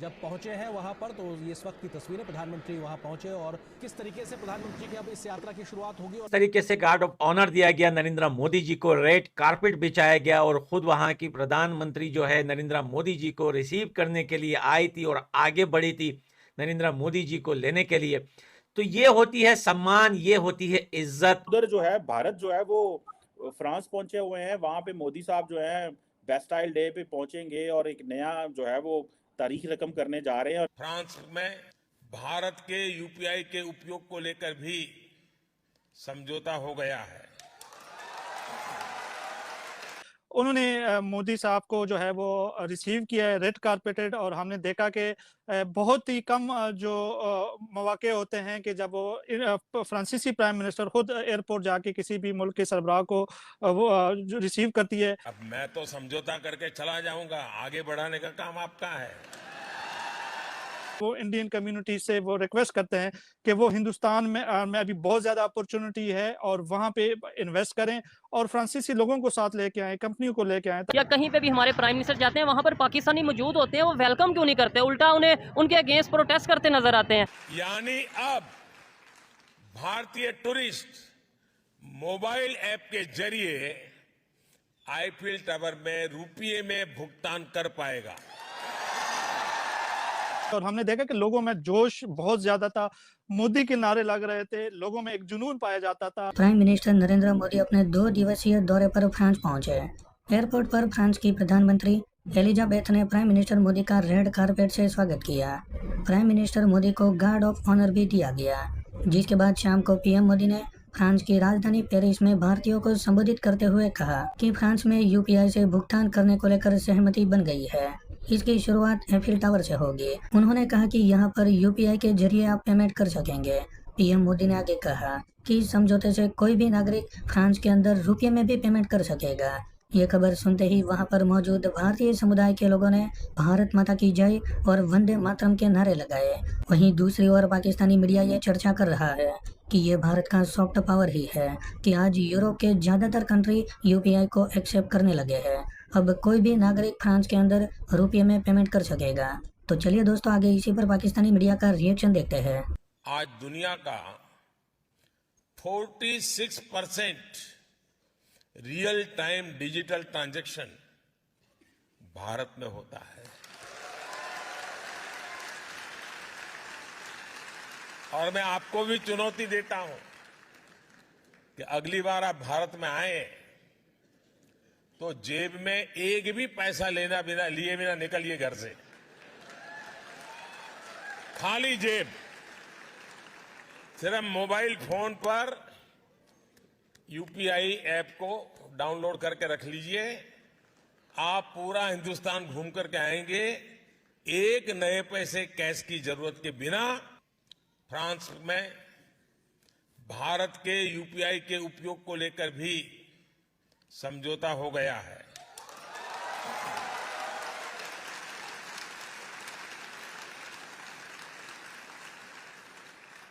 जब पहुंचे हैं वहां पर, तो ये इस वक्त की तस्वीरें, प्रधानमंत्री वहां पहुंचे और किस तरीके से प्रधानमंत्री की अब इस यात्रा की शुरुआत होगी। और तरीके से गार्ड ऑफ ऑनर दिया गया, नरेंद्र मोदी जी को रेड कारपेट बिछाया गया और खुद वहां की प्रधानमंत्री जो है नरेंद्र मोदी जी को रिसीव करने के लिए आई थी और आगे बढ़ी थी नरेंद्र मोदी जी को लेने के लिए। तो ये होती है सम्मान, ये होती है इज्जत। उधर जो है भारत जो है वो फ्रांस पहुंचे हुए हैं, वहां पे मोदी साहब जो है बेस्टाइल डे पे पहुंचेंगे और एक नया जो है वो तारीख रकम करने जा रहे हैं। फ्रांस में भारत के यूपीआई के उपयोग को लेकर भी समझौता हो गया है। उन्होंने मोदी साहब को जो है वो रिसीव किया है रेड कारपेटेड, और हमने देखा कि बहुत ही कम जो मौके होते हैं कि जब वो फ्रांसीसी प्राइम मिनिस्टर खुद एयरपोर्ट जाके किसी भी मुल्क के सरबराह को वो जो रिसीव करती है। अब मैं तो समझौता करके चला जाऊंगा, आगे बढ़ाने का काम आपका है। वो इंडियन कम्युनिटी से वो रिक्वेस्ट करते हैं कि वो हिंदुस्तान में अभी बहुत ज्यादा अपॉर्चुनिटी है और वहां पे इन्वेस्ट करें और फ्रांसीसी लोगों को साथ लेके आए, कंपनियों को लेके आए। या कहीं पे भी हमारे प्राइम मिनिस्टर जाते हैं, वहां पर पाकिस्तानी मौजूद होते हैं, वो वेलकम क्यों नहीं करते, उल्टा उन्हें उनके अगेंस्ट प्रोटेस्ट करते नजर आते हैं। यानी अब भारतीय टूरिस्ट मोबाइल ऐप के जरिए आईफिल टावर में रुपये में भुगतान कर पाएगा। और हमने देखा कि लोगों में जोश बहुत ज्यादा था, मोदी के नारे लग रहे थे, लोगों में एक जुनून पाया जाता था। प्राइम मिनिस्टर नरेंद्र मोदी अपने 2 दिवसीय दौरे पर फ्रांस पहुंचे। एयरपोर्ट पर फ्रांस की प्रधानमंत्री एलिजाबेथ ने प्राइम मिनिस्टर मोदी का रेड कारपेट से स्वागत किया। प्राइम मिनिस्टर मोदी को गार्ड ऑफ ऑनर भी दिया गया, जिसके बाद शाम को पीएम मोदी ने फ्रांस की राजधानी पेरिस में भारतीयों को संबोधित करते हुए कहा कि फ्रांस में यूपीआई से भुगतान करने को लेकर सहमति बन गई है। इसकी शुरुआत एफिल टावर से होगी। उन्होंने कहा कि यहाँ पर यूपीआई के जरिए आप पेमेंट कर सकेंगे। पीएम मोदी ने आगे कहा कि इस समझौते से कोई भी नागरिक फ्रांस के अंदर रुपये में भी पेमेंट कर सकेगा। ये खबर सुनते ही वहां पर मौजूद भारतीय समुदाय के लोगों ने भारत माता की जय और वंदे मातरम के नारे लगाए। वहीं दूसरी ओर पाकिस्तानी मीडिया ये चर्चा कर रहा है कि ये भारत का सॉफ्ट पावर ही है कि आज यूरोप के ज्यादातर कंट्री यूपीआई को एक्सेप्ट करने लगे हैं। अब कोई भी नागरिक फ्रांस के अंदर रुपये में पेमेंट कर सकेगा। तो चलिए दोस्तों, आगे इसी पर पाकिस्तानी मीडिया का रिएक्शन देखते हैं। आज दुनिया का 46% real time digital transaction Bharat में होता है। और मैं आपको भी चुनौती देता हूं कि अगली बार आप भारत में आए तो जेब में एक भी पैसा लेना बिना लिए बिना निकलिए घर से, खाली जेब। सिर्फ मोबाइल फोन पर यूपीआई ऐप को डाउनलोड करके रख लीजिए। आप पूरा हिंदुस्तान घूम करके आएंगे, एक नए पैसे कैश की जरूरत के बिना। फ्रांस में भारत के यूपीआई के उपयोग को लेकर भी समझौता हो गया है।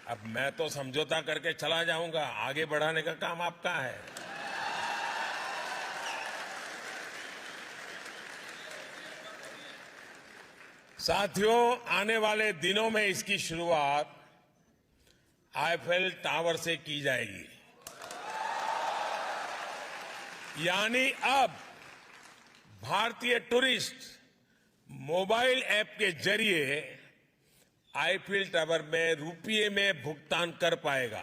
अब मैं तो समझौता करके चला जाऊंगा, आगे बढ़ाने का काम आपका है। साथियों, आने वाले दिनों में इसकी शुरुआत आईफिल टावर से की जाएगी। यानी अब भारतीय टूरिस्ट मोबाइल ऐप के जरिए आईफिल टावर में रुपये में भुगतान कर पाएगा।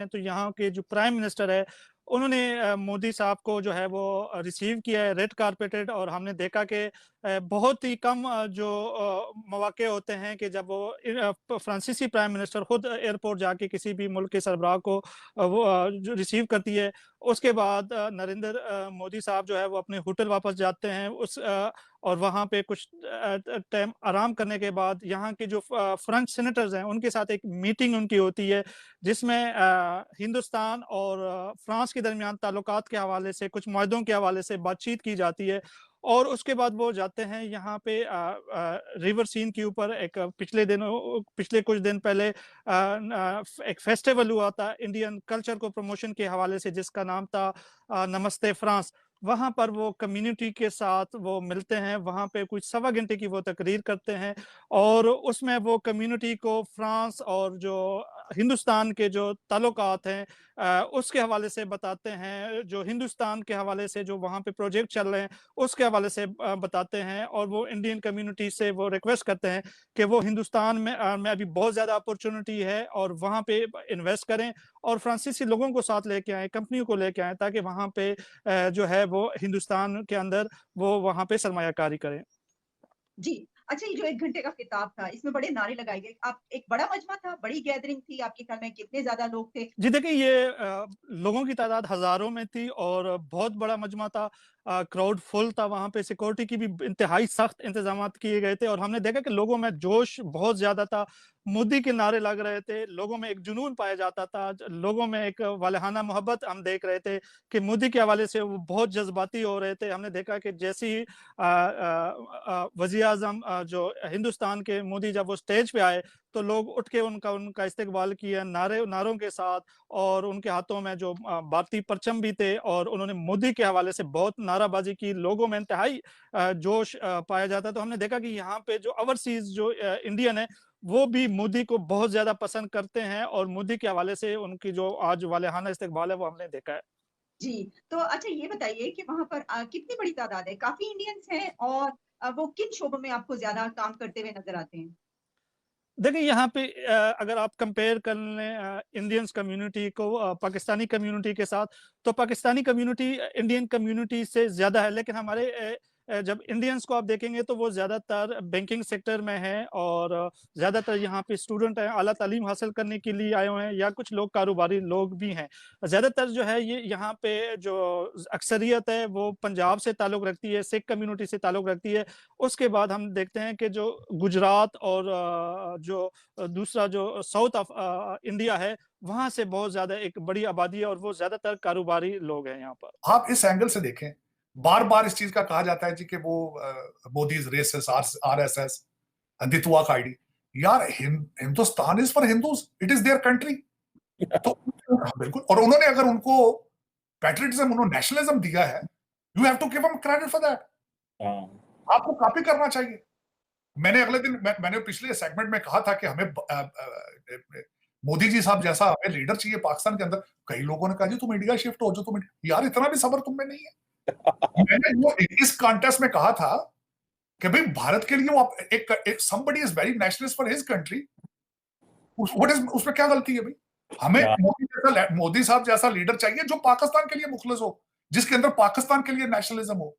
तो यहाँ के जो प्राइम मिनिस्टर है, उन्होंने मोदी साहब को जो है वो रिसीव किया है रेड कारपेटेड, और हमने देखा कि बहुत ही कम जो मौके होते हैं कि जब वो फ्रांसीसी प्राइम मिनिस्टर खुद एयरपोर्ट जाके किसी भी मुल्क के सरबराह को वो जो रिसीव करती है। उसके बाद नरेंद्र मोदी साहब जो है वो अपने होटल वापस जाते हैं और वहाँ पे कुछ टाइम आराम करने के बाद यहाँ के जो फ्रेंच सेनेटर्स हैं उनके साथ एक मीटिंग उनकी होती है, जिसमें हिंदुस्तान और फ्रांस के दरमियान ताल्लुकात के हवाले से, कुछ मुआहदों के हवाले से बातचीत की जाती है। और उसके बाद वो जाते हैं यहाँ पे रिवर सीन के ऊपर। एक पिछले कुछ दिन पहले एक फेस्टिवल हुआ था इंडियन कल्चर को प्रमोशन के हवाले से, जिसका नाम था नमस्ते फ्रांस। वहाँ पर वो कम्युनिटी के साथ वो मिलते हैं, वहाँ पे कुछ 1.25 घंटे की वो तकरीर करते हैं और उसमें वो कम्युनिटी को फ्रांस और जो हिंदुस्तान के जो ताल्लुकात हैं उसके हवाले से बताते हैं, जो हिंदुस्तान के हवाले से जो वहाँ पे प्रोजेक्ट चल रहे हैं, उसके हवाले से बताते हैं और वो इंडियन कम्युनिटी से वो रिक्वेस्ट करते हैं कि वो हिंदुस्तान में अभी बहुत ज़्यादा अपॉर्चुनिटी है और वहाँ पे इन्वेस्ट करें और फ्रांसीसी लोगों को साथ लेके आएँ, कंपनियों को लेके आएँ ताकि वहाँ पे जो है वो हिंदुस्तान के अंदर वो वहाँ पे सरमायाकारी करें। जी। अच्छा, ये जो 1 घंटे का खिताब था, इसमें बड़े नारे लगाए गए। आप एक बड़ा मजमा था, बड़ी गैदरिंग थी, आपके ख्याल में कितने ज़्यादा लोग थे? जी देखिए, ये लोगों की तादाद हज़ारों में थी और बहुत बड़ा मजमा था। क्राउड फुल था, वहाँ पे सिक्योरिटी की भी इंतहाई सख्त इंतज़ामात किए गए थे और हमने देखा कि लोगों में जोश बहुत ज़्यादा था। मोदी के नारे लग रहे थे, लोगों में एक जुनून पाया जाता था, लोगों में एक वालेहाना मोहब्बत हम देख रहे थे कि मोदी के हवाले से वो बहुत जज़्बाती हो रहे थे। हमने देखा कि जैसे ही वज़ीर-ए-आज़म जो हिंदुस्तान के मोदी जब वो स्टेज पे आए, तो लोग उठ के उनका इस्तकबाल किया नारों के साथ और उनके हाथों में जो भारतीय परचम भी थे और उन्होंने मोदी के हवाले से बहुत नाराबाजी की। लोगों में इंतहाई जोश पाया जाता है। तो हमने देखा कि यहाँ पे जो ओवरसीज़ जो इंडियन है, वो भी मोदी को बहुत ज़्यादा पसंद करते हैं और मोदी के हवाले से उनकी जो आज वालेहाना इस्तकबाल है, वो हमने देखा है। जी। तो अच्छा, ये बताइए कि वहाँ पर कितनी बड़ी तादाद है? काफ़ी इंडियंस हैं और वो किन शोबों में आपको ज़्यादा काम करते हुए नज़र आते हैं? देखिए यहाँ पे अगर आप कंपेयर कर लें इंडियंस कम्युनिटी को पाकिस्तानी कम्युनिटी के साथ, तो पाकिस्तानी कम्युनिटी इंडियन कम्युनिटी से ज़्यादा है। लेकिन हमारे जब इंडियंस को आप देखेंगे तो वो ज़्यादातर बैंकिंग सेक्टर में हैं और ज़्यादातर यहाँ पे स्टूडेंट हैं, आला तालीम हासिल करने के लिए आए हुए हैं या कुछ लोग कारोबारी लोग भी हैं। ज़्यादातर जो है ये यहाँ पे जो अक्सरियत है वो पंजाब से ताल्लुक़ रखती है, सिख कम्युनिटी से ताल्लुक़ रखती है। उसके बाद हम देखते हैं कि जो गुजरात और जो दूसरा जो साउथ ऑफ इंडिया है, वहाँ से बहुत ज़्यादा एक बड़ी आबादी है और वो ज़्यादातर कारोबारी लोग हैं यहाँ पर। आप इस एंगल से देखें, बार-बार इस चीज़ का कहा जाता है जी कि वो मोदी इज़ रेसिस्ट, आरएसएस, हिंदुत्व का आईडी। यार Hindustan is for Hindus, it is their country. तो बिल्कुल, और उन्होंने अगर उनको पैट्रियटिज्म, उन्होंने नेशनलिज्म दिया है, you have to give them credit for that. आपको कॉपी करना चाहिए। मैंने अगले दिन मैंने पिछले सेगमेंट में कहा था कि हमें मोदी जी साहब जैसा हमें लीडर चाहिए पाकिस्तान के अंदर। कई लोगों ने कहा जी तुम इंडिया शिफ्ट हो जाओ, यार इतना भी सब्र तुम में नहीं है। मैंने वो इस कॉन्टेस्ट में कहा था कि भाई भारत के लिए वो एक somebody is very nationalist for his country, उसमें क्या गलती है भाई? हमें मोदी साहब जैसा लीडर चाहिए जो पाकिस्तान के लिए मुखलिस हो, जिसके अंदर पाकिस्तान के लिए नेशनलिज्म हो।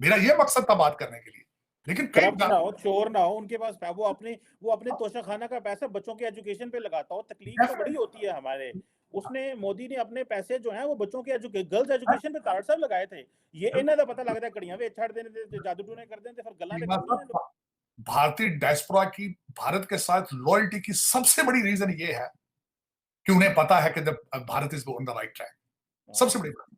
मेरा ये मकसद था बात करने के लिए। लेकिन करप्ट ना हो, चोर ना हो, उनके पास वो अपने तोशाखाना का पैसा बच्चों के एजुकेशन पे लगाता हो। तकलीफ तो बड़ी होती है हमारे। उसने मोदी ने अपने पैसे जो हैं वो बच्चों के गर्ल्स एजुकेशन पे ताड़ साहब लगाए थे। ये इन्हां दा पता लगदा कड़ियां वे छड़ देने ते जादू टूने कर देने फिर गल्लां ते करनी ने। भारतीय डायस्पोरा की भारत के साथ लॉयल्टी की सबसे बड़ी रीजन ये है कि उन्हें पता है कि Bharat is on the right track. सबसे बड़ी बात